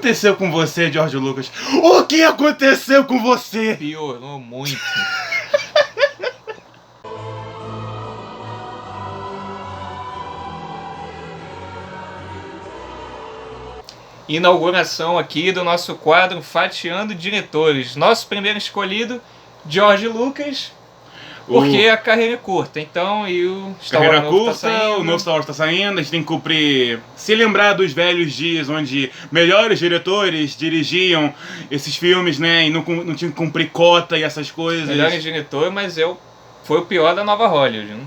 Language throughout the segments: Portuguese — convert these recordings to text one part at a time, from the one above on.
aconteceu com você, George Lucas? O que aconteceu com você? Piorou muito. Inauguração aqui do nosso quadro Fatiando Diretores. Nosso primeiro escolhido, George Lucas, porque a carreira é curta. Então, e o Star Wars novo tá saindo. O novo Star Wars tá saindo, a gente tem que cumprir, se lembrar dos velhos dias onde melhores diretores dirigiam esses filmes, né, e não tinha que cumprir cota e essas coisas. Melhores diretores, mas foi o pior da nova Hollywood, né?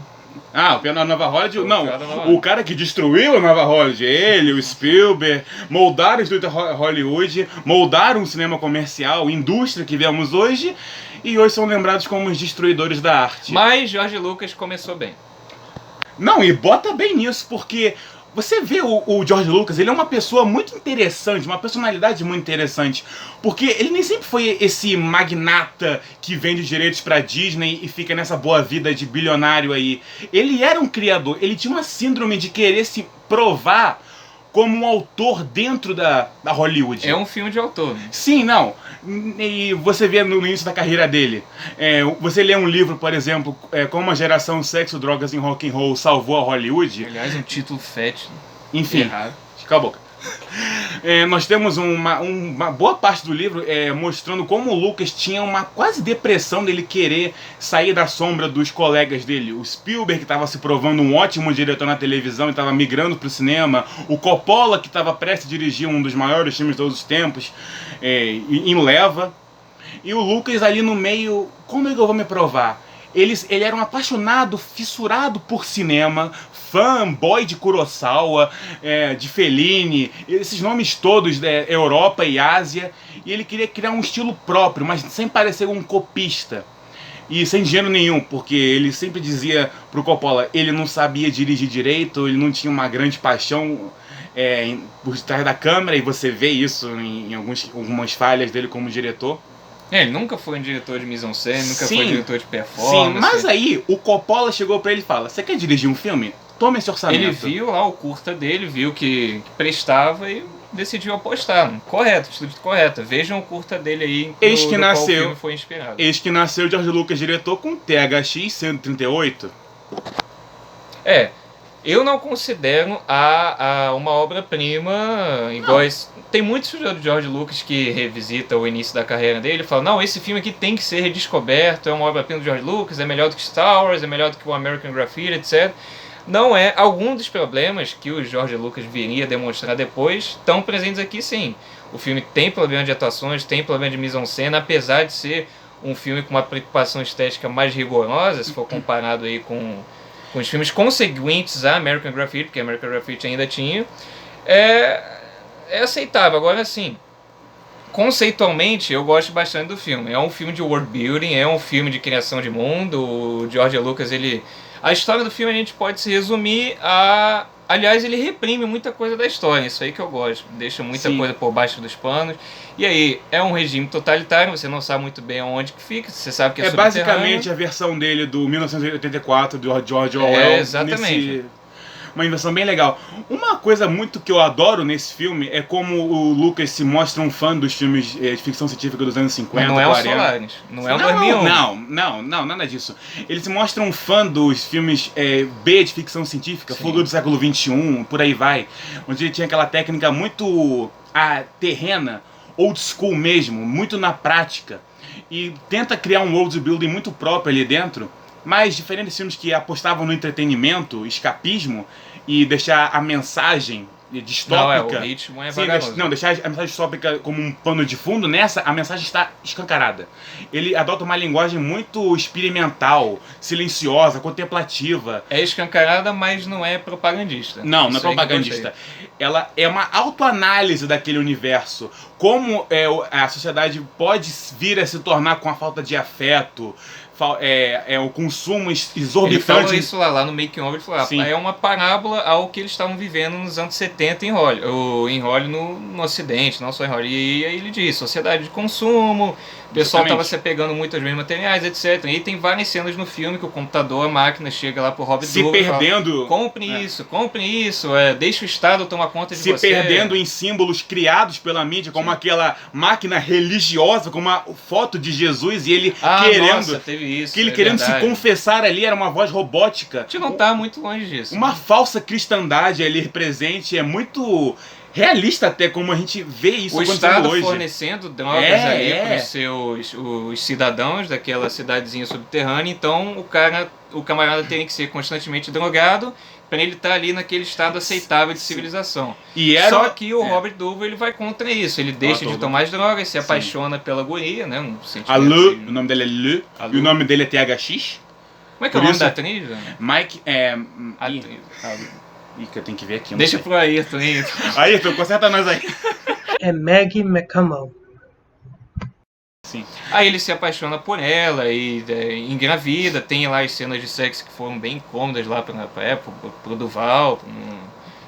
Ah, o pior da Nova Hollywood? Não, o cara que destruiu a Nova Hollywood, ele, o Spielberg, moldaram a indústria Hollywood, moldaram o cinema comercial, indústria que vemos hoje, e hoje são lembrados como os destruidores da arte. Mas George Lucas começou bem. Não, e bota bem nisso, porque você vê o George Lucas, ele é uma pessoa muito interessante, uma personalidade muito interessante, porque ele nem sempre foi esse magnata que vende os direitos pra Disney e fica nessa boa vida de bilionário aí. Ele era um criador, ele tinha uma síndrome de querer se provar como um autor dentro da Hollywood. É um filme de autor. Sim, não. E você vê no início da carreira dele, você lê um livro, por exemplo, Como a geração Sexo, Drogas e Rock and Roll salvou a Hollywood. Aliás, um título fétido. Enfim, errado. Cala a boca. Nós temos uma boa parte do livro mostrando como o Lucas tinha uma quase depressão dele querer sair da sombra dos colegas dele. O Spielberg, que estava se provando um ótimo diretor na televisão e estava migrando para o cinema. O Coppola, que estava prestes a dirigir um dos maiores filmes de todos os tempos, em leva. E o Lucas ali no meio, como é que eu vou me provar? Ele era um apaixonado, fissurado por cinema, fanboy de Kurosawa, de Fellini, esses nomes todos da Europa e Ásia, e ele queria criar um estilo próprio, mas sem parecer um copista. E sem dinheiro nenhum, porque ele sempre dizia pro Coppola, ele não sabia dirigir direito, ele não tinha uma grande paixão por trás da câmera, e você vê isso em algumas falhas dele como diretor. Ele nunca foi um diretor de mise-en-scène, nunca foi diretor de performance. Sim, mas aí o Coppola chegou pra ele e fala, você quer dirigir um filme? Toma esse orçamento. Ele viu lá o curta dele, viu que prestava e decidiu apostar. Correto, atitude correta. Vejam o curta dele aí, do qual o filme foi inspirado. Eis que nasceu George Lucas, diretor, com THX 138. Eu não considero uma obra-prima igual tem muitos filmes do George Lucas que revisita o início da carreira dele e falam, não, esse filme aqui tem que ser redescoberto, é uma obra-prima do George Lucas, é melhor do que Star Wars, é melhor do que o American Graffiti, etc. Não é. Alguns dos problemas que o George Lucas viria demonstrar depois estão presentes aqui, sim. O filme tem problema de atuações, tem problema de mise-en-scène, apesar de ser um filme com uma preocupação estética mais rigorosa, se for comparado aí com os filmes conseguintes a American Graffiti, porque American Graffiti ainda tinha, é aceitável. Agora, sim, conceitualmente, eu gosto bastante do filme. É um filme de world building, é um filme de criação de mundo. O George Lucas, a história do filme a gente pode se resumir a... Aliás, ele reprime muita coisa da história, isso aí que eu gosto. Deixa muita coisa por baixo dos panos. E aí, é um regime totalitário, você não sabe muito bem onde que fica, você sabe que é subterrâneo. Basicamente a versão dele do 1984, do George Orwell. Exatamente. Uma invenção bem legal. Uma coisa muito que eu adoro nesse filme é como o Lucas se mostra um fã dos filmes de ficção científica dos anos 50, não 40. É o Solaris, não é o 2001. Não, nada disso. Ele se mostra um fã dos filmes B de ficção científica, Fuga do século XXI, por aí vai. Onde ele tinha aquela técnica muito terrena, old school mesmo, muito na prática. E tenta criar um world building muito próprio ali dentro. Mas, diferente dos filmes que apostavam no entretenimento, escapismo, e deixar a mensagem distópica... Não, o ritmo é vagaroso. Deixar a mensagem distópica como um pano de fundo, nessa a mensagem está escancarada. Ele adota uma linguagem muito experimental, silenciosa, contemplativa. É escancarada, mas não é propagandista. Não é propagandista. Ela é uma autoanálise daquele universo. Como a sociedade pode vir a se tornar com a falta de afeto, o consumo Ele exorbitante. falou isso lá no making of, ele falou, Sim. é uma parábola ao que eles estavam vivendo nos anos 70 em Hollywood no Ocidente, não só em Hollywood. E aí ele diz, sociedade de consumo, o pessoal estava se apegando muito aos bens materiais, etc. E tem várias cenas no filme que o computador, a máquina, chega lá pro Robert se Duvall perdendo, e fala, compre isso, deixa o Estado tomar conta de se você. perdendo em símbolos criados pela mídia, como aquela máquina religiosa, como uma foto de Jesus e ele querendo, nossa, teve isso, que ele querendo se confessar ali, era uma voz robótica. A gente não tá muito longe disso. Uma falsa cristandade ali presente, é muito realista até como a gente vê isso o acontecendo Estado hoje. fornecendo drogas ali para os cidadãos daquela cidadezinha subterrânea, então o camarada tem que ser constantemente drogado para ele estar ali naquele estado aceitável de civilização. Só que o Robert Duvall ele vai contra isso, ele deixa de tomar as drogas, se apaixona pela guria, né? Um sentimento a Lu, o nome dele é Lu, e o nome dele é THX. Como é que é o nome da atriz? Mike, que eu tenho que ver aqui. Deixa pro Ayrton. Ayrton, conserta nós aí. É Maggie McConnell. Sim. Aí ele se apaixona por ela e engravida, tem lá as cenas de sexo que foram bem incômodas lá pra época, pro Duvall.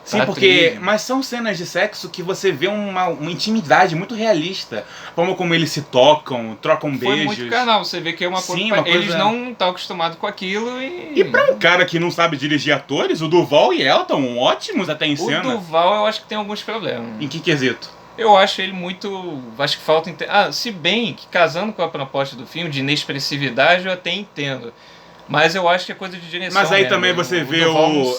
Sim, porque. Mas são cenas de sexo que você vê uma intimidade muito realista. A forma como eles se tocam, trocam beijos. Foi muito carnal, você vê que é uma coisa. Eles não estão acostumados com aquilo e. E pra um cara que não sabe dirigir atores, o Duvall e Elton, ótimos até em cena. O Duvall eu acho que tem alguns problemas. Em que quesito? Eu acho ele muito. Acho que falta. Se bem que casando com a proposta do filme, de inexpressividade, eu até entendo. Mas eu acho que é coisa de direção. Mas aí também você vê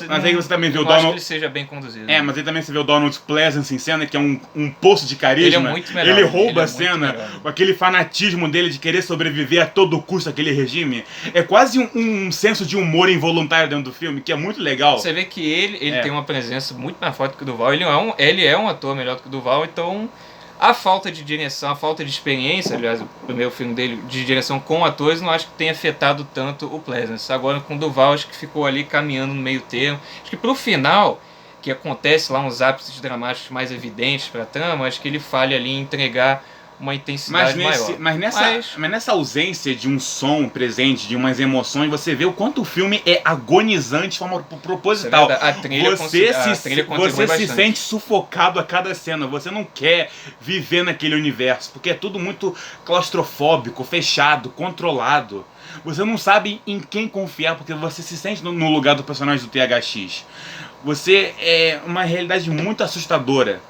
Mas aí você também vê o Donald. Acho que ele seja bem conduzido. Mas aí também você vê o Donald Pleasence em cena, que é um poço de carisma. Ele é muito melhor. Ele rouba a cena com aquele fanatismo dele de querer sobreviver a todo custo àquele regime. É quase um senso de humor involuntário dentro do filme, que é muito legal. Você vê que ele tem uma presença muito mais forte que o Duvall. Ele é um ator melhor do que o Duvall, então. A falta de direção, a falta de experiência, aliás, o primeiro filme dele de direção com atores, não acho que tenha afetado tanto o Pleasence. Agora com o Duvall, acho que ficou ali caminhando no meio termo. Acho que pro final, que acontece lá uns ápices dramáticos mais evidentes pra trama, acho que ele falha ali em entregar uma intensidade maior. Mas nessa ausência de um som presente, de umas emoções, você vê o quanto o filme é agonizante de forma proposital. A trilha você se sente sufocado a cada cena. Você não quer viver naquele universo, porque é tudo muito claustrofóbico, fechado, controlado. Você não sabe em quem confiar, porque você se sente no lugar do personagem do THX. Você é uma realidade muito assustadora.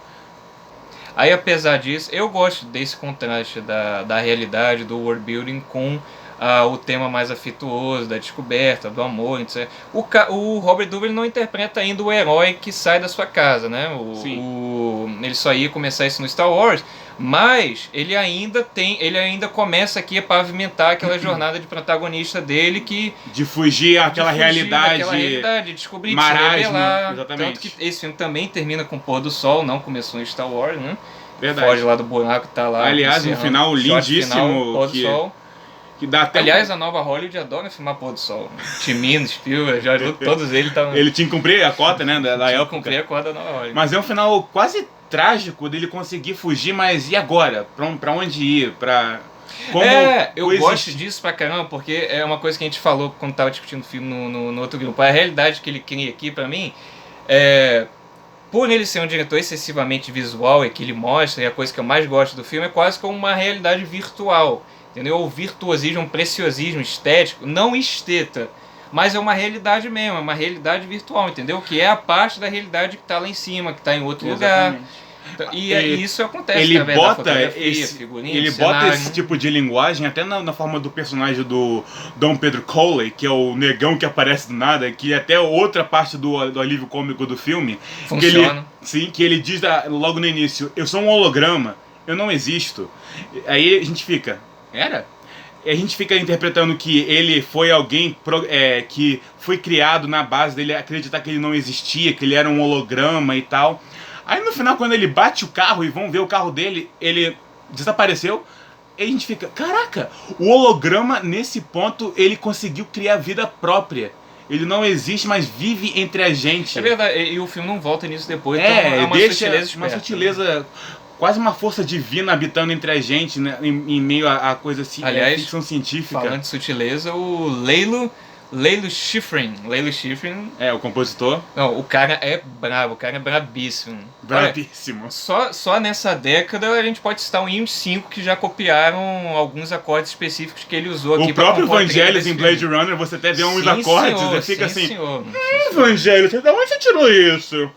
Aí, apesar disso, eu gosto desse contraste da realidade, do world building com o tema mais afetuoso, da descoberta, do amor, etc. O Robert Duvall não interpreta ainda o herói que sai da sua casa, né? Ele só ia começar isso no Star Wars, mas ele ainda começa aqui a pavimentar aquela jornada de protagonista dele de fugir àquela realidade, descobrir, marasmo, se revelar. exatamente. Tanto que esse filme também termina com o pôr do sol, não começou em Star Wars, né? Verdade. Foge lá do buraco, tá lá. Aliás, um final lindíssimo. Pôr do sol. Que dá até a nova Hollywood adora filmar pôr do sol. Timino, Spielberg, todos eles estavam. Ele tinha que cumprir a cota, né? Da época. Cumprir a cota da nova Hollywood. Mas é um final quase trágico dele conseguir fugir, mas e agora? Pra onde ir? Eu gosto disso pra caramba, porque é uma coisa que a gente falou quando tava discutindo o filme no outro grupo. A realidade que ele cria aqui, pra mim, por ele ser um diretor excessivamente visual e que ele mostra, e a coisa que eu mais gosto do filme é quase como uma realidade virtual. Entendeu? O virtuosismo, um preciosismo estético, não esteta, mas é uma realidade mesmo, é uma realidade virtual, entendeu? Que é a parte da realidade que está lá em cima, que está em outro lugar. Então, isso acontece através da fotografia, figurinha, ele bota esse tipo de linguagem até na forma do personagem do Dom Pedro Cowley, que é o negão que aparece do nada, que é até outra parte do alívio cômico do filme. Funciona. Que ele diz logo no início, eu sou um holograma, eu não existo. Aí a gente fica... E a gente fica interpretando que ele foi alguém que foi criado na base dele acreditar que ele não existia, que ele era um holograma e tal. Aí no final, quando ele bate o carro e vão ver o carro dele, ele desapareceu. E a gente fica, caraca, o holograma nesse ponto ele conseguiu criar vida própria. Ele não existe, mas vive entre a gente. É verdade, e o filme não volta nisso depois. Então uma deixa sutileza esperta. Uma sutileza quase uma força divina habitando entre a gente, né? Em meio a coisa assim, Aliás, ficção científica. Falando de sutileza, o Leilo Schifrin. O compositor. Não, o cara é brabo, o cara é brabíssimo. Brabíssimo. Olha, só nessa década a gente pode citar um uns 5 que já copiaram alguns acordes específicos que ele usou aqui. O próprio Vangelis em Blade Runner, você até vê uns acordes e fica assim... Senhor, Vangelis, de onde você tirou isso?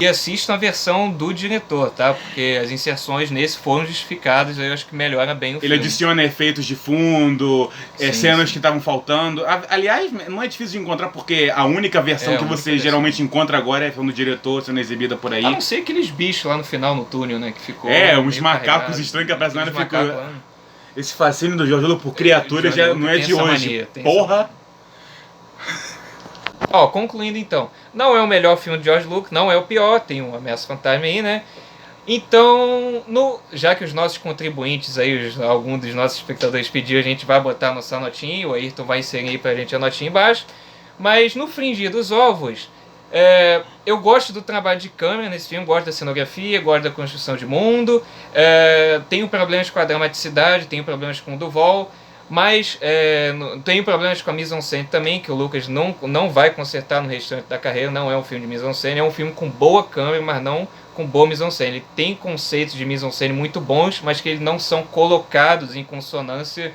E assistam a versão do diretor, tá? Porque as inserções nesse foram justificadas, eu acho que melhora bem o filme. Ele adiciona efeitos de fundo, cenas que estavam faltando. Aliás, não é difícil de encontrar, porque a única versão que você geralmente encontra agora é a do diretor sendo exibida por aí. A não ser aqueles bichos lá no final, no túnel, né? Que ficou uns macacos estranhos que aparecem lá e ficou... Esse fascínio do Jorge Lucas por criaturas já não é de hoje. Porra! Ó, concluindo então, não é o melhor filme de George Lucas, não é o pior, tem um Ameaça Fantasma aí, né? Então, já que os nossos contribuintes aí, algum dos nossos espectadores pediu, a gente vai botar a nossa notinha, o Ayrton vai inserir aí pra gente a notinha embaixo. Mas no Frigir dos Ovos, eu gosto do trabalho de câmera nesse filme, gosto da cenografia, gosto da construção de mundo, tenho problemas com a dramaticidade, tenho problemas com o Duvall, mas tenho problemas com a mise-en-scène também, que o Lucas não vai consertar no restante da carreira. Não é um filme de mise-en-scène, é um filme com boa câmera, mas não com boa mise-en-scène. Ele tem conceitos de mise-en-scène muito bons, mas que eles não são colocados em consonância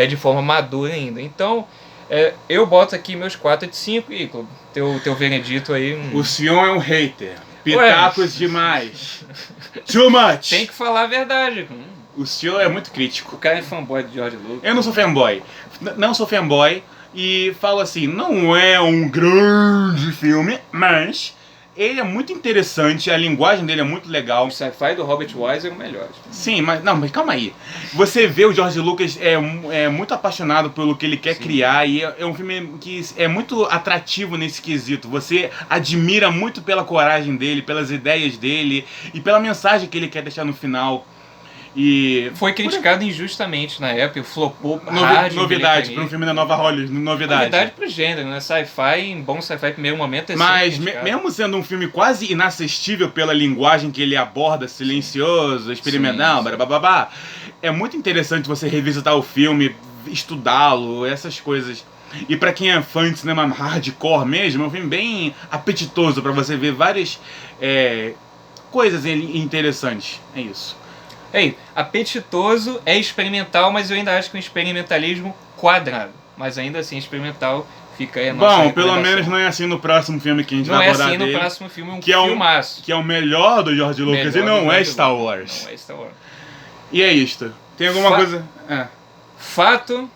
de forma madura ainda. Então, eu boto aqui meus 4 de 5 e teu veredito aí. O senhor é um hater. Pitacos demais. Too much. Tem que falar a verdade. O senhor é muito crítico. O cara é fanboy de George Lucas. Eu não sou fanboy. Não sou fanboy. E falo assim, não é um grande filme, mas ele é muito interessante, a linguagem dele é muito legal. O sci-fi do Robert Wise é o melhor. Sim, mas calma aí. Você vê o George Lucas é muito apaixonado pelo que ele quer criar, e é um filme que é muito atrativo nesse quesito. Você admira muito pela coragem dele, pelas ideias dele e pela mensagem que ele quer deixar no final. E foi criticado injustamente na época, flopou hard. Novidade para um filme da nova Hollywood, novidade pro gênero, né? Sci-fi, em bom sci-fi, primeiro momento é mas mesmo sendo um filme quase inassistível pela linguagem que ele aborda, silencioso, experimental, babá, é muito interessante você revisitar o filme, estudá-lo, essas coisas. E pra quem é fã de cinema hardcore mesmo, é um filme bem apetitoso pra você ver várias coisas interessantes. É isso. Apetitoso, é experimental, mas eu ainda acho que um experimentalismo quadrado. Mas ainda assim, experimental fica aí a nossa Bom, pelo menos não é assim no próximo filme que a gente vai abordar dele. Não é assim no próximo filme, um filmaço. Que é o melhor do George Lucas e não é Star Wars. Não é Star Wars. E é isto. Tem alguma coisa... Fato...